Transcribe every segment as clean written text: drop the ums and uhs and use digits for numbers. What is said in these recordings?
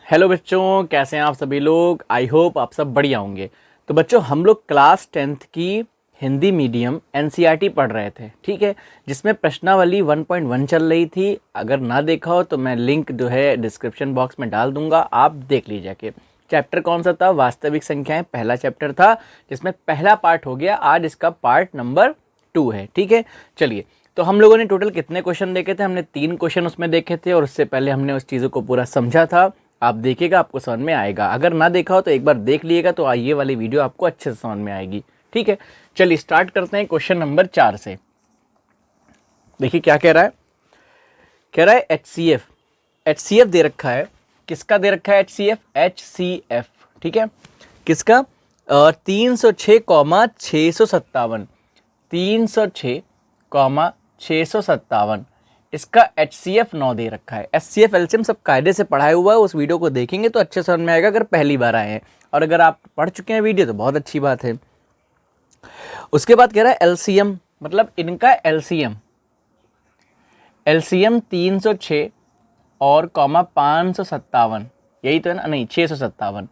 Hello बच्चों, कैसे हैं आप सभी लोग। आई होप आप सब बढ़िया होंगे। तो बच्चों, हम लोग क्लास 10th की हिंदी मीडियम एनसीईआरटी पढ़ रहे थे, ठीक है, जिसमें प्रश्नावली 1.1 चल रही थी। अगर ना देखा हो तो मैं लिंक जो है डिस्क्रिप्शन बॉक्स में डाल दूंगा, आप देख लीजिए के। चैप्टर कौन सा था? वास्तविक संख्याएं, पहला चैप्टर था, जिसमें पहला पार्ट हो गया। आज इसका पार्ट नंबर 2 है, ठीक है। चलिए, तो हम लोगों ने टोटल कितने क्वेश्चन देखे थे? हमने 3 क्वेश्चन उसमें देखे थे, और उससे पहले हमने उस चीज़ों को पूरा समझा था। आप देखिएगा, आपको समझ में आएगा। अगर ना देखा हो तो एक बार देख लीजिएगा, तो ये वाली वीडियो आपको अच्छे से समझ में आएगी, ठीक है। चलिए स्टार्ट करते हैं क्वेश्चन नंबर 4 से। देखिए क्या कह रहा है। कह रहा है एचसीएफ दे रखा है। किसका दे रखा है? एचसीएफ, ठीक है। किसका? 306,657 306,657 इसका एचसीएफ 9 दे रखा है। एचसीएफ एलसीएम सब कायदे से पढ़ाया हुआ है, उस वीडियो को देखेंगे तो अच्छे समझ में आएगा, अगर पहली बार आए हैं। और अगर आप पढ़ चुके हैं वीडियो तो बहुत अच्छी बात है। उसके बाद कह रहा है एलसीएम, मतलब इनका एलसीएम 306 और 557, यही तो है ना? नहीं, 657।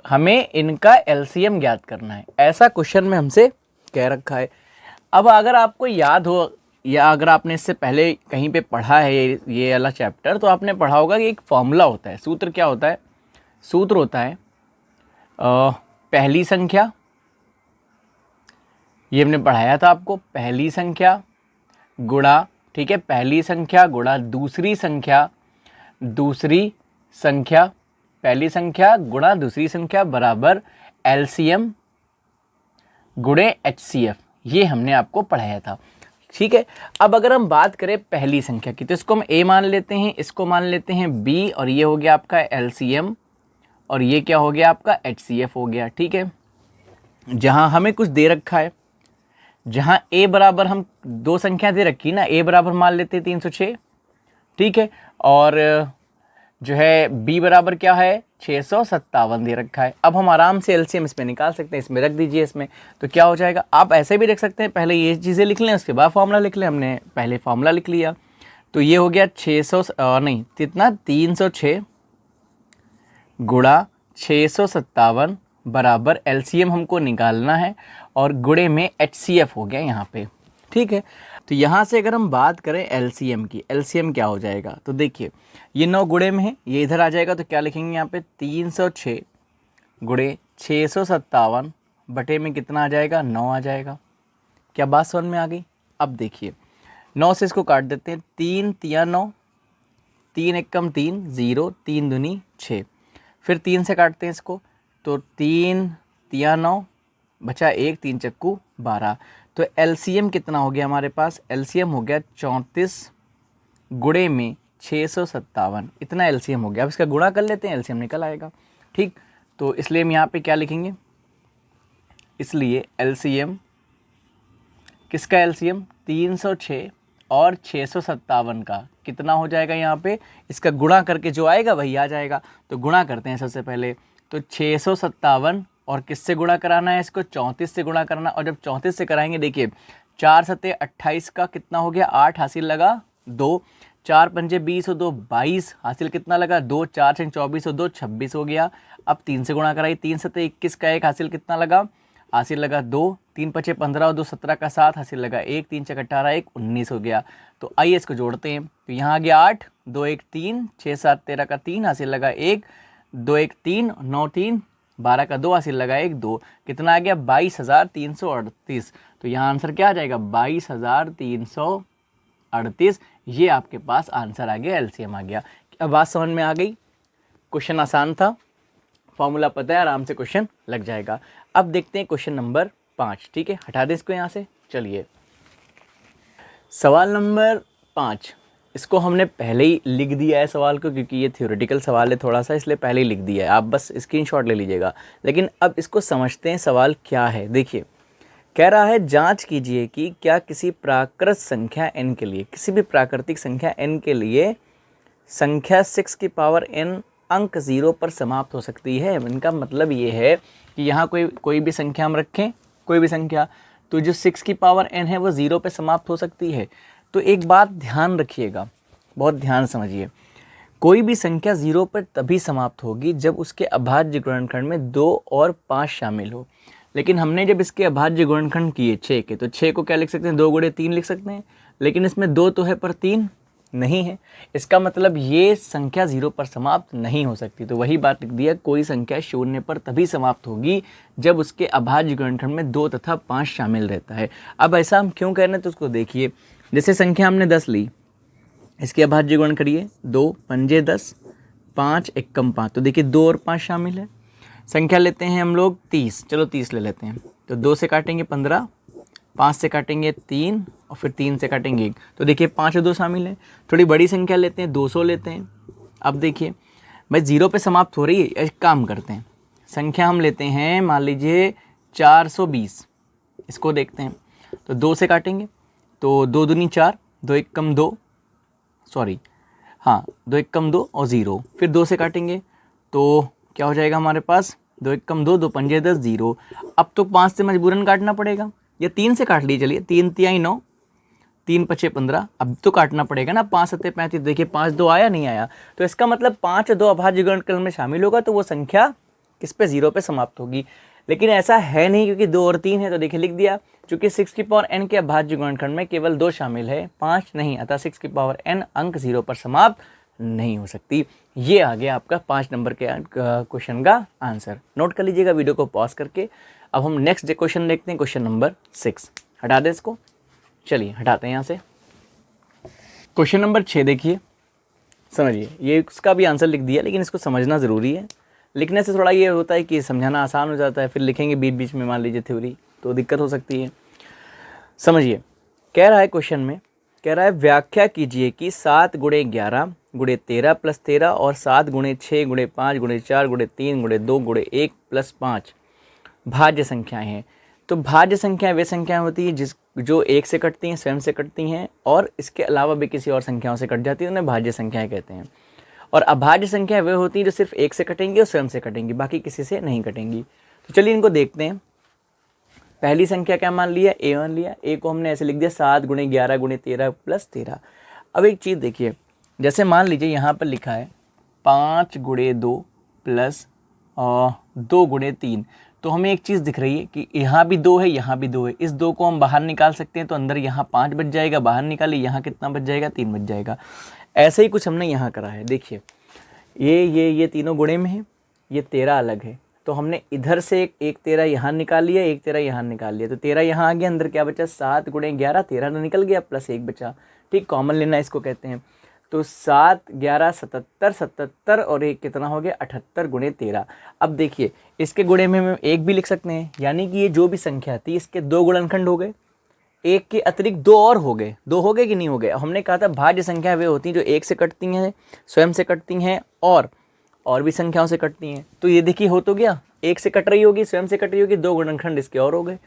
हमें इनका एलसीएम ज्ञात करना है, ऐसा क्वेश्चन में हमसे कह रखा है। अब अगर आपको याद हो, या अगर आपने इससे पहले कहीं पे पढ़ा है ये वाला चैप्टर, तो आपने पढ़ा होगा कि एक फॉर्मूला होता है। सूत्र क्या होता है? सूत्र होता है पहली संख्या, ये हमने पढ़ाया था आपको, पहली संख्या गुणा, ठीक है, पहली संख्या गुणा दूसरी संख्या, पहली संख्या गुणा दूसरी संख्या बराबर एलसीएम गुणे एचसीएफ। ये हमने आपको पढ़ाया था, ठीक है। अब अगर हम बात करें पहली संख्या की, तो इसको हम ए मान लेते हैं, इसको मान लेते हैं बी, और ये हो गया आपका एलसीएम, और ये क्या हो गया आपका? एचसीएफ हो गया, ठीक है। जहां हमें कुछ दे रखा है, जहां ए बराबर हम दो संख्या दे रखी ना, ए बराबर मान लेते हैं 306, ठीक है, और जो है बी बराबर क्या है? 657 दे रखा है। अब हम आराम से एलसीएम इसमें निकाल सकते हैं, इसमें रख दीजिए इसमें, तो क्या हो जाएगा? आप ऐसे भी लिख सकते हैं, पहले ये चीज़ें लिख लें, उसके बाद फॉर्मूला लिख लें। हमने पहले फॉर्मूला लिख लिया, तो ये हो गया 306 गुणा 657 बराबर एलसीएम हमको निकालना है, और गुणे में एचसीएफ हो गया यहाँ पे, ठीक है। तो यहाँ से अगर हम बात करें एलसीएम की, एलसीएम क्या हो जाएगा? तो देखिए, ये 9 गुणे में है, ये इधर आ जाएगा, तो क्या लिखेंगे यहाँ पे? 306 गुणे 657 बटे में कितना आ जाएगा? 9 आ जाएगा। क्या बात समझ में आ गई? अब देखिए, 9 से इसको काट देते हैं, 3 तिया 9, 3 एकम 3, 0, 3 दूनी 6, फिर 3 से काटते हैं इसको, तो 3 तिया 9, बचा 1, 3 चक्कू 12। तो एलसीएम कितना हो गया हमारे पास? एलसीएम हो गया 34 गुणे में 657, इतना एलसीएम हो गया। अब इसका गुणा कर लेते हैं, एलसीएम निकल आएगा, ठीक। तो इसलिए हम यहाँ पे क्या लिखेंगे? इसलिए एलसीएम, किसका एलसीएम? 306 और 657 का कितना हो जाएगा यहाँ पे? इसका गुणा करके जो आएगा वही आ जाएगा। तो गुणा करते हैं सबसे पहले, तो 657 और किससे गुणा कराना है? इसको 34 से गुणा करना, और जब 34 से कराएंगे, देखिए 4 सत्ते 28 का कितना हो गया? 8 हासिल लगा 2, 4 पंजे 20 और 2 22 हासिल कितना लगा? 2, 4 छः 24 और 2 26 हो गया। अब 3 से गुणा कराई, 3 सत्ते 21 का 1 हासिल कितना लगा? हासिल लगा 2, 3 पचे 15 और 2 17 का 7 हासिल लगा 1, 3 छः 18, 1 19 हो गया। तो आइए इसको जोड़ते हैं, तो यहाँ आ गया 8, 2 1 3, 6 7 13 का 3 हासिल लगा 1, 2 1 3, 9 3 12 का 2 हासिल लगा 1 2, कितना आ गया? 22,338। तो यहाँ आंसर क्या आ जाएगा? 22,338। ये आपके पास आंसर आ गया, एलसीएम आ गया। अब बात समझ में आ गई? क्वेश्चन आसान था, फॉर्मूला पता है, आराम से क्वेश्चन लग जाएगा। अब देखते हैं क्वेश्चन नंबर 5, ठीक है। हटा दे इसको यहाँ से। चलिए, सवाल नंबर 5, इसको हमने पहले ही लिख दिया है सवाल को, क्योंकि ये थ्योरेटिकल सवाल है थोड़ा सा, इसलिए पहले ही लिख दिया है, आप बस स्क्रीनशॉट ले लीजिएगा। लेकिन अब इसको समझते हैं, सवाल क्या है। देखिए, कह रहा है जांच कीजिए कि क्या किसी प्राकृत संख्या n के लिए, किसी भी प्राकृतिक संख्या n के लिए संख्या 6 की पावर n अंक 0 पर समाप्त हो सकती है। इनका मतलब ये है कि यहाँ कोई भी संख्या हम रखें, कोई भी संख्या, तो जो 6 की पावर n है वो 0 पे समाप्त हो सकती है। तो एक बात ध्यान रखिएगा, बहुत ध्यान समझिए, कोई भी संख्या 0 पर तभी समाप्त होगी जब उसके अभाज्य गुणनखंड में 2 और 5 शामिल हो। लेकिन हमने जब इसके अभाज्य गुणनखंड किए 6 के, तो 6 को क्या लिख सकते हैं, 2 गुणे 3 लिख सकते हैं। लेकिन इसमें 2 तो है पर 3 नहीं है, इसका मतलब ये संख्या 0 पर समाप्त नहीं हो सकती। तो वही बात लिख दिया, कोई संख्या 0 पर तभी समाप्त होगी जब उसके अभाज्य गुणनखंड में 2 तथा 5 शामिल रहता है। अब ऐसा हम क्यों कह रहे हैं, तो उसको देखिए। जैसे संख्या हमने 10 ली, इसके अभाज्य गुणन करिए, 2 पंजे 10, 5 एकम 5, तो देखिए 2 और 5 शामिल है। संख्या लेते हैं हम लोग 30, चलो 30 ले लेते हैं। तो 2 से काटेंगे 15, 5 से काटेंगे 3 और फिर 3 से काटेंगे 1, तो देखिए 5 और 2 शामिल है। थोड़ी बड़ी संख्या लेते हैं, 200 लेते हैं। अब देखिए भाई 0 पे समाप्त हो रही है, एक काम करते हैं, संख्या हम लेते हैं, मान लीजिए 420, इसको देखते हैं। तो 2 से काटेंगे, तो 2 दूनी 4, 2 एक कम 2, सॉरी हाँ 2 एक कम 2 और 0, फिर 2 से काटेंगे तो क्या हो जाएगा हमारे पास, 2 एक कम 2, 2 पंजे 10, 0। अब तो 5 से मजबूरन काटना पड़ेगा, या 3 से काट लीजिए, चलिए 3 तिहाई 9, 3 पचे 15, अब तो काटना पड़ेगा ना, 5 सत्ते 35, देखिए 5 2 आया नहीं आया, तो इसका मतलब 5 2 अभाज्य गुणनखंड में शामिल होगा, तो वो संख्या किस पे, 0 पे समाप्त होगी। लेकिन ऐसा है नहीं, क्योंकि 2 और 3 है, तो देखिए लिख दिया, चूंकि 6 की पावर n के अभाज्य गुणनखंड में केवल 2 शामिल है, 5 नहीं, अतः 6 की पावर n अंक 0 पर समाप्त नहीं हो सकती। ये आ गया आपका 5 नंबर के क्वेश्चन का आंसर। नोट कर लीजिएगा वीडियो को पॉज करके। अब हम नेक्स्ट क्वेश्चन देखते हैं, क्वेश्चन नंबर 6। हटा दें इसको, चलिए हटाते हैं यहाँ से। क्वेश्चन नंबर 6 देखिए, समझिए, ये उसका भी आंसर लिख दिया, लेकिन इसको समझना ज़रूरी है। लिखने से थोड़ा ये होता है कि समझाना आसान हो जाता है, फिर लिखेंगे बीच बीच में मान लीजिए थ्योरी, तो दिक्कत हो सकती है। समझिए, कह रहा है क्वेश्चन में, कह रहा है व्याख्या कीजिए कि 7 गुणे 11 गुणे 13 प्लस 13 और 7 गुणे 6 गुणे 5 गुणे 4 गुणे 3 गुणे 2 गुणे 1 प्लस 5 भाज्य संख्याएं हैं। तो भाज्य संख्याएं वे संख्याएं होती हैं जो 1 से कटती हैं, स्वयं से कटती हैं, और इसके अलावा भी किसी और संख्याओं से कट जाती है, उन्हें भाज्य संख्याएं कहते हैं। और अभाज्य संख्याएं वे होती हैं जो सिर्फ 1 से कटेंगी और स्वयं से कटेंगी, बाकी किसी से नहीं कटेंगी। तो चलिए इनको देखते हैं। पहली संख्या क्या मान लिया, a1 लिया, a को हमने ऐसे लिख दिया 7 गुणे 11 गुणे 13 प्लस 13। अब एक चीज़ देखिए, जैसे मान लीजिए यहाँ पर लिखा है 5 गुणे 2 प्लस 2 गुणे 3, तो हमें एक चीज़ दिख रही है कि यहाँ भी 2 है, यहाँ भी 2 है। इस 2 को हम बाहर निकाल सकते हैं, तो अंदर यहाँ 5 बच जाएगा, बाहर निकाले यहाँ कितना बच जाएगा, 3 बच जाएगा। ऐसे ही कुछ हमने यहाँ करा है। देखिए ये तीनों गुणे में है, ये 13 अलग है, तो हमने इधर से एक 13 यहाँ निकाल लिया, एक 13 यहाँ निकाल लिया, तो 13 यहाँ आ गया, अंदर क्या बचा, 7 गुणे 11, 13 तो निकल गया, प्लस 1 बचा। ठीक, कॉमन लेना इसको कहते हैं। तो 7 11 77 77 और एक कितना हो गया, 78 गुणे 13। अब देखिए इसके गुणे में हम 1 भी लिख सकते हैं, यानी कि ये जो भी संख्या थी इसके 2 गुणनखंड हो गए, 1 के अतिरिक्त 2 और हो गए। 2 हो गए कि नहीं हो गए। हमने कहा था भाज्य संख्या वे होती हैं जो 1 से कटती हैं, स्वयं से कटती हैं, और भी संख्याओं से कटती हैं। तो ये देखिए हो तो गया, 1 से कट रही होगी, स्वयं से कट रही होगी, 2 गुणनखंड इसके और हो गए।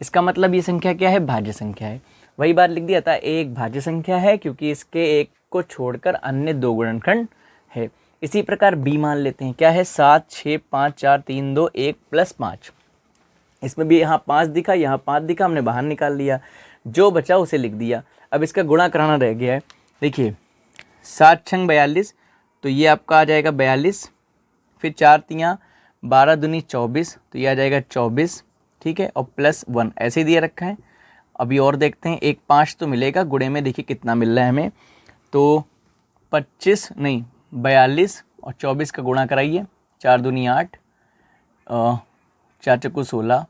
इसका मतलब ये संख्या क्या है, भाज्य संख्या है। वही बात लिख दिया था, एक भाज्य संख्या है क्योंकि इसके 1 को छोड़कर अन्य 2 गुणनखंड है। इसी प्रकार b मान लेते हैं, क्या है, 7 6 5 4 3 2 1 प्लस 5। इसमें भी यहाँ 5 दिखा, यहाँ 5 दिखा, हमने बाहर निकाल लिया, जो बचा उसे लिख दिया। अब इसका गुणा कराना रह गया है। देखिए 7 छंग 42, तो ये आपका आ जाएगा 42, फिर 4 तियाँ 12 दूनी 24, तो ये आ जाएगा 24। ठीक है, और प्लस 1 ऐसे ही दिया रखा है। अभी और देखते हैं, 1 5 तो मिलेगा, गुणे में देखिए कितना मिल रहा है हमें, तो 42 और 24 का गुणा कराइए, 4 दूनी 8, 4 चक्कू 16,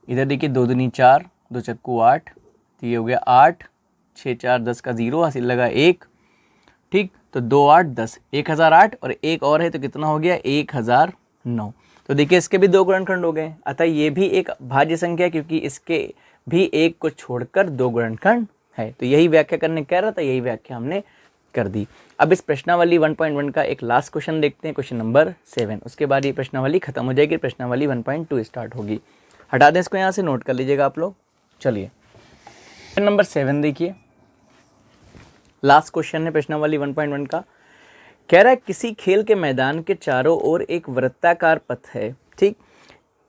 इधर देखिए 2 दूनी 4, 2 चक्कू 8, तो ये हो गया 8, 6 4 10 का 0, हासिल लगा 1। ठीक, तो 2 8 10, 1008, और एक और है तो कितना हो गया, 1009। तो देखिए इसके भी 2 गुणनखंड हो गए, अतः ये भी एक भाज्य संख्या है क्योंकि इसके भी 1 को छोड़कर 2 गुणनखंड है। तो यही व्याख्या करने कह रहा था, यही व्याख्या हमने कर दी। अब इस प्रश्नावली 1.1 का एक लास्ट क्वेश्चन देखते हैं, क्वेश्चन नंबर 7। उसके बाद ये प्रश्नावली खत्म हो जाएगी, प्रश्नावली 1.2 स्टार्ट होगी। हटा दें इसको, यहाँ से नोट कर लीजिएगा आप लोग। चलिए क्वेश्चन नंबर 7 देखिए, लास्ट क्वेश्चन है प्रश्नावली 1.1 का। कह रहा है किसी खेल के मैदान के चारों ओर एक वृत्ताकार पथ है। ठीक,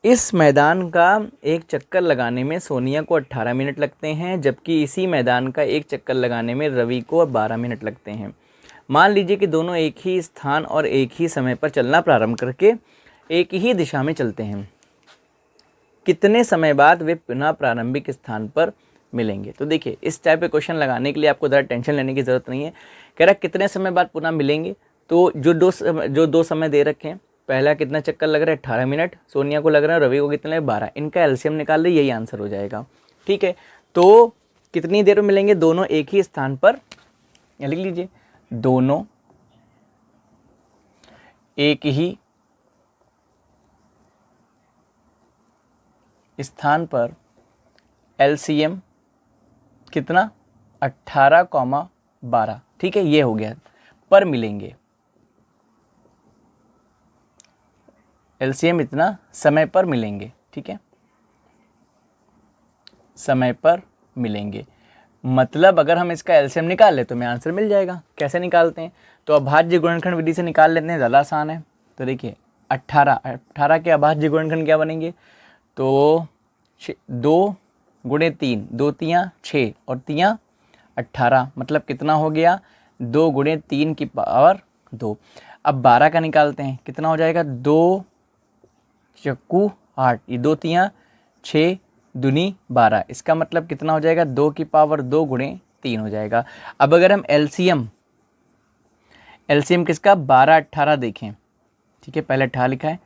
इस मैदान का एक चक्कर लगाने में सोनिया को 18 मिनट लगते हैं, जबकि इसी मैदान का एक चक्कर लगाने में रवि को 12 मिनट लगते हैं। मान लीजिए कि दोनों एक ही स्थान और एक ही समय पर चलना प्रारंभ करके एक ही दिशा में चलते हैं, कितने समय बाद वे पुनः प्रारंभिक स्थान पर मिलेंगे। तो देखिए इस टाइप के क्वेश्चन लगाने के लिए आपको ज़्यादा टेंशन लेने की ज़रूरत नहीं है। कह रहा कितने समय बाद पुनः मिलेंगे, तो जो दो समय दे रखे हैं, पहला कितना चक्कर लग रहा है 18 मिनट, सोनिया को लग रहा है, रवि को कितना है 12, इनका एलसीएम निकाल ले, यही आंसर हो जाएगा। ठीक है, तो कितनी देर में मिलेंगे, दोनों एक ही स्थान पर, या लिख लीजिए दोनों एक ही स्थान पर, एलसीएम कितना 18,12। ठीक है, ये हो गया, पर मिलेंगे, एलसीएम इतना समय पर मिलेंगे। ठीक है, समय पर मिलेंगे, मतलब अगर हम इसका एलसीएम निकाल ले तो हमें आंसर मिल जाएगा। कैसे निकालते हैं, तो अभाज्य गुणनखंड विधि से निकाल लेते हैं, ज़्यादा आसान है। तो देखिए 18 के अभाज्य गुणनखंड क्या बनेंगे, तो 2 गुणे 3, 2 तियाँ 6 और तियाँ 18, मतलब कितना हो गया 2 गुणे 3 की पावर 2। अब 12 का निकालते हैं, कितना हो जाएगा 2 चक्कू 8, ये 2 तियाँ 6 दूनी 12, इसका मतलब कितना हो जाएगा 2 की पावर 2 गुणे 3 हो जाएगा। अब अगर हम एलसीएम किसका 12 18 देखें, ठीक है, पहले 18 लिखा है,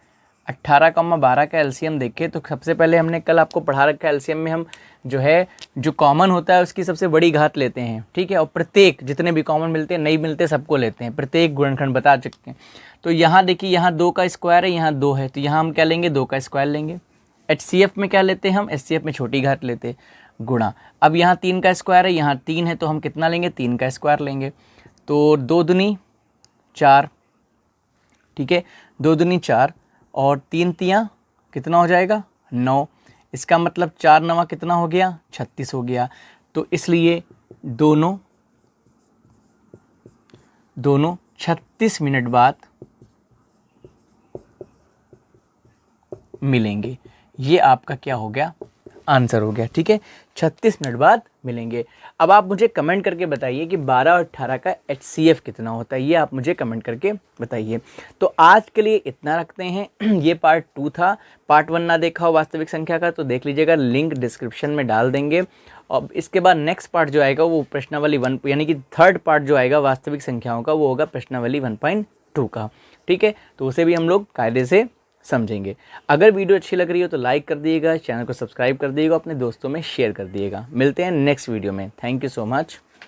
18,12 का एलसीएम देखें तो सबसे पहले हमने कल आपको पढ़ा रखा है एलसीएम में हम जो कॉमन होता है उसकी सबसे बड़ी घात लेते हैं। ठीक है, और प्रत्येक जितने भी कॉमन मिलते हैं नहीं मिलते सबको लेते हैं, प्रत्येक गुणनखंड बता चुके हैं। तो यहाँ देखिए, यहाँ 2 का स्क्वायर है, यहाँ 2 है, तो यहाँ हम क्या लेंगे 2 का स्क्वायर लेंगे। HCF में क्या लेते हैं हम, HCF में छोटी घात लेते गुणा। अब यहाँ 3 का स्क्वायर है, यहाँ 3 है, तो हम कितना लेंगे 3 का स्क्वायर लेंगे। तो 2 दूनी 4, ठीक है, 2 दूनी 4 और 3 तियाँ कितना हो जाएगा 9, इसका मतलब 4 9 कितना हो गया 36 हो गया। तो इसलिए दोनों 36 मिनट बाद मिलेंगे, ये आपका क्या हो गया आंसर हो गया। ठीक है, 36 मिनट बाद मिलेंगे। अब आप मुझे कमेंट करके बताइए कि 12 और 18 का HCF कितना होता है, ये आप मुझे कमेंट करके बताइए। तो आज के लिए इतना रखते हैं, ये पार्ट 2 था। पार्ट 1 ना देखा हो वास्तविक संख्या का तो देख लीजिएगा, लिंक डिस्क्रिप्शन में डाल देंगे। और इसके बाद नेक्स्ट पार्ट जो आएगा वो प्रश्नावली 1, यानी कि थर्ड पार्ट जो आएगा वास्तविक संख्याओं का, वो होगा प्रश्नावली 1.2 का। ठीक है, तो उसे भी हम लोग कायदे से समझेंगे। अगर वीडियो अच्छी लग रही हो तो लाइक कर दिएगा, चैनल को सब्सक्राइब कर दिएगा, अपने दोस्तों में शेयर कर दिएगा। मिलते हैं नेक्स्ट वीडियो में। Thank you so much.